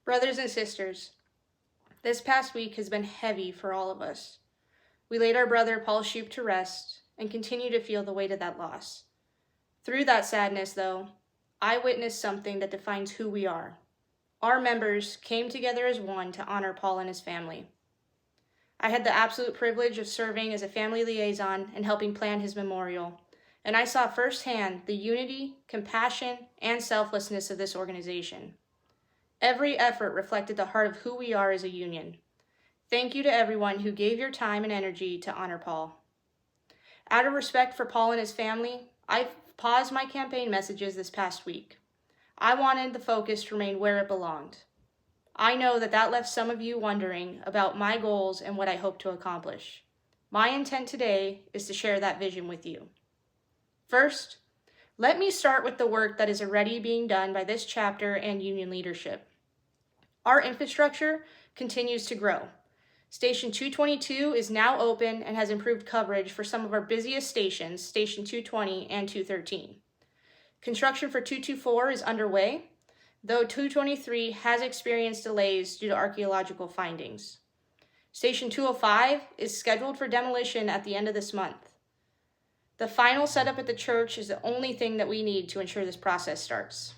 Brothers and sisters, this past week has been heavy for all of us. We laid our brother Paul Shoup to rest and continue to feel the weight of that loss. Through that sadness, though, I witnessed something that defines who we are. Our members came together as one to honor Paul and his family. I had the absolute privilege of serving as a family liaison and helping plan his memorial, and I saw firsthand the unity, compassion, and selflessness of this organization. Every effort reflected the heart of who we are as a union. Thank you to everyone who gave your time and energy to honor Paul. Out of respect for Paul and his family, I paused my campaign messages this past week. I wanted the focus to remain where it belonged. I know that left some of you wondering about my goals and what I hope to accomplish. My intent today is to share that vision with you. First, let me start with the work that is already being done by this chapter and union leadership. Our infrastructure continues to grow. Station 222 is now open and has improved coverage for some of our busiest stations, Station 220 and 213. Construction for 224 is underway, though 223 has experienced delays due to archaeological findings. Station 205 is scheduled for demolition at the end of this month. The final setup at the church is the only thing that we need to ensure this process starts.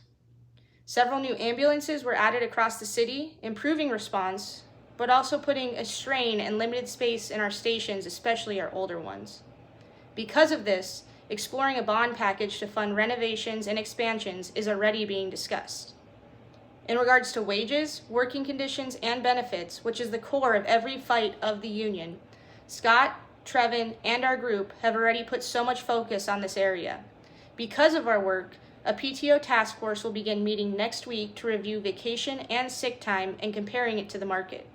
Several new ambulances were added across the city, improving response, but also putting a strain and limited space in our stations, especially our older ones. Because of this, exploring a bond package to fund renovations and expansions is already being discussed. In regards to wages, working conditions, and benefits, which is the core of every fight of the union, Scott, Trevin, and our group have already put so much focus on this area. Because of our work, a PTO task force will begin meeting next week to review vacation and sick time and comparing it to the market.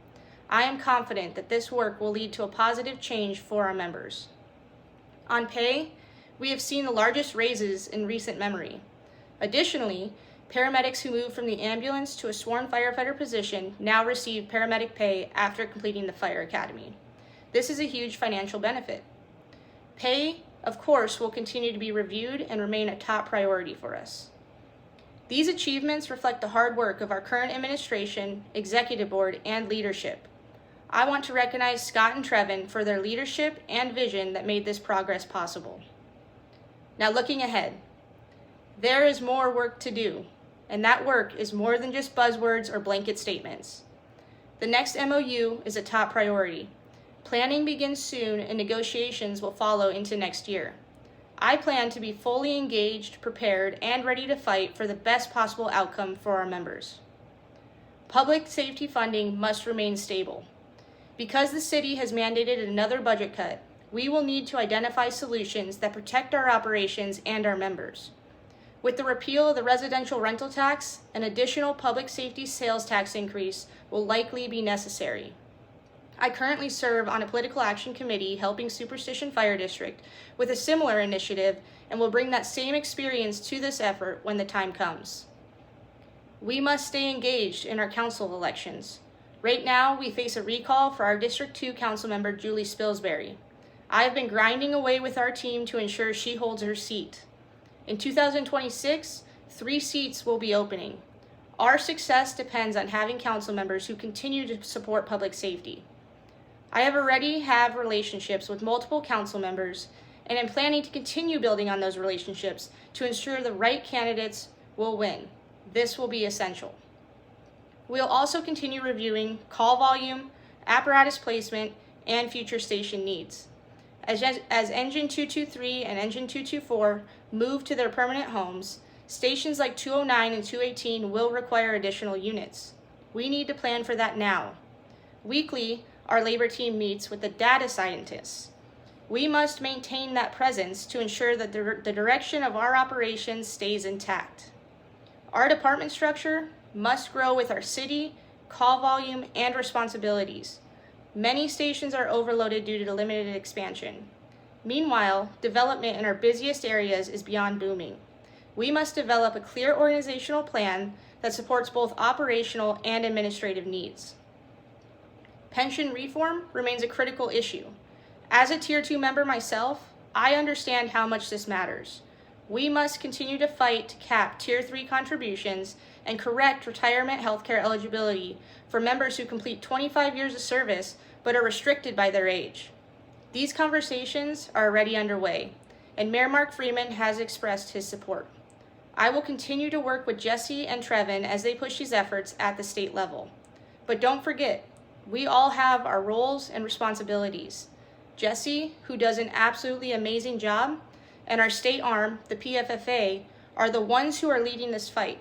I am confident that this work will lead to a positive change for our members. On pay, we have seen the largest raises in recent memory. Additionally, paramedics who move from the ambulance to a sworn firefighter position now receive paramedic pay after completing the fire academy. This is a huge financial benefit. Pay, of course, will continue to be reviewed and remain a top priority for us. These achievements reflect the hard work of our current administration, executive board, and leadership. I want to recognize Scott and Trevin for their leadership and vision that made this progress possible. Now looking ahead, there is more work to do, and that work is more than just buzzwords or blanket statements. The next MOU is a top priority. Planning begins soon and negotiations will follow into next year. I plan to be fully engaged, prepared, and ready to fight for the best possible outcome for our members. Public safety funding must remain stable. Because the city has mandated another budget cut, we will need to identify solutions that protect our operations and our members. With the repeal of the residential rental tax, an additional public safety sales tax increase will likely be necessary. I currently serve on a political action committee helping Superstition Fire District with a similar initiative and will bring that same experience to this effort when the time comes. We must stay engaged in our council elections. Right now, we face a recall for our District 2 council member, Julie Spilsbury. I have been grinding away with our team to ensure she holds her seat. In 2026, 3 seats will be opening. Our success depends on having council members who continue to support public safety. I already have relationships with multiple council members and am planning to continue building on those relationships to ensure the right candidates will win. This will be essential. We'll also continue reviewing call volume, apparatus placement, and future station needs. As Engine 223 and Engine 224 move to their permanent homes, stations like 209 and 218 will require additional units. We need to plan for that now. Weekly, our labor team meets with the data scientists. We must maintain that presence to ensure that the direction of our operations stays intact. Our department structure must grow with our city, call volume, and responsibilities. Many stations are overloaded due to limited expansion. Meanwhile, development in our busiest areas is beyond booming. We must develop a clear organizational plan that supports both operational and administrative needs. Pension reform remains a critical issue. As a Tier 2 member myself, I understand how much this matters. We must continue to fight to cap Tier 3 contributions and correct retirement healthcare eligibility for members who complete 25 years of service but are restricted by their age. These conversations are already underway, and Mayor Mark Freeman has expressed his support. I will continue to work with Jesse and Trevin as they push these efforts at the state level. But don't forget, we all have our roles and responsibilities. Jesse, who does an absolutely amazing job, and our state arm, the PFFA, are the ones who are leading this fight.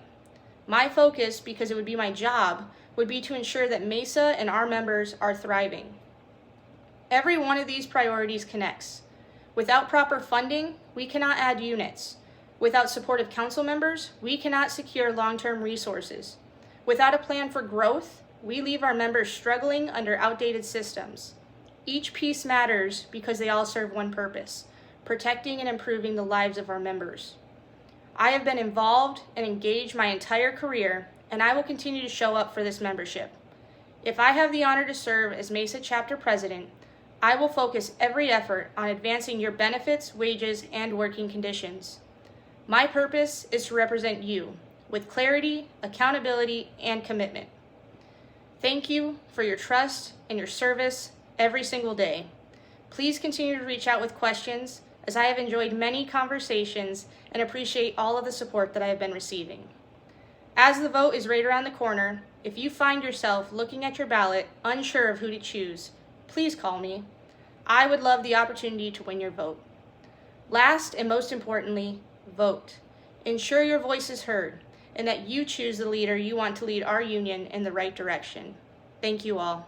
My focus, because it would be my job, would be to ensure that Mesa and our members are thriving. Every one of these priorities connects. Without proper funding, we cannot add units. Without supportive council members, we cannot secure long-term resources. Without a plan for growth, we leave our members struggling under outdated systems. Each piece matters because they all serve one purpose: protecting and improving the lives of our members. I have been involved and engaged my entire career, and I will continue to show up for this membership. If I have the honor to serve as Mesa Chapter President, I will focus every effort on advancing your benefits, wages, and working conditions. My purpose is to represent you with clarity, accountability, and commitment. Thank you for your trust and your service every single day. Please continue to reach out with questions, as I have enjoyed many conversations and appreciate all of the support that I have been receiving. As the vote is right around the corner, if you find yourself looking at your ballot unsure of who to choose, please call me. I would love the opportunity to win your vote. Last and most importantly, vote. Ensure your voice is heard and that you choose the leader you want to lead our union in the right direction. Thank you all.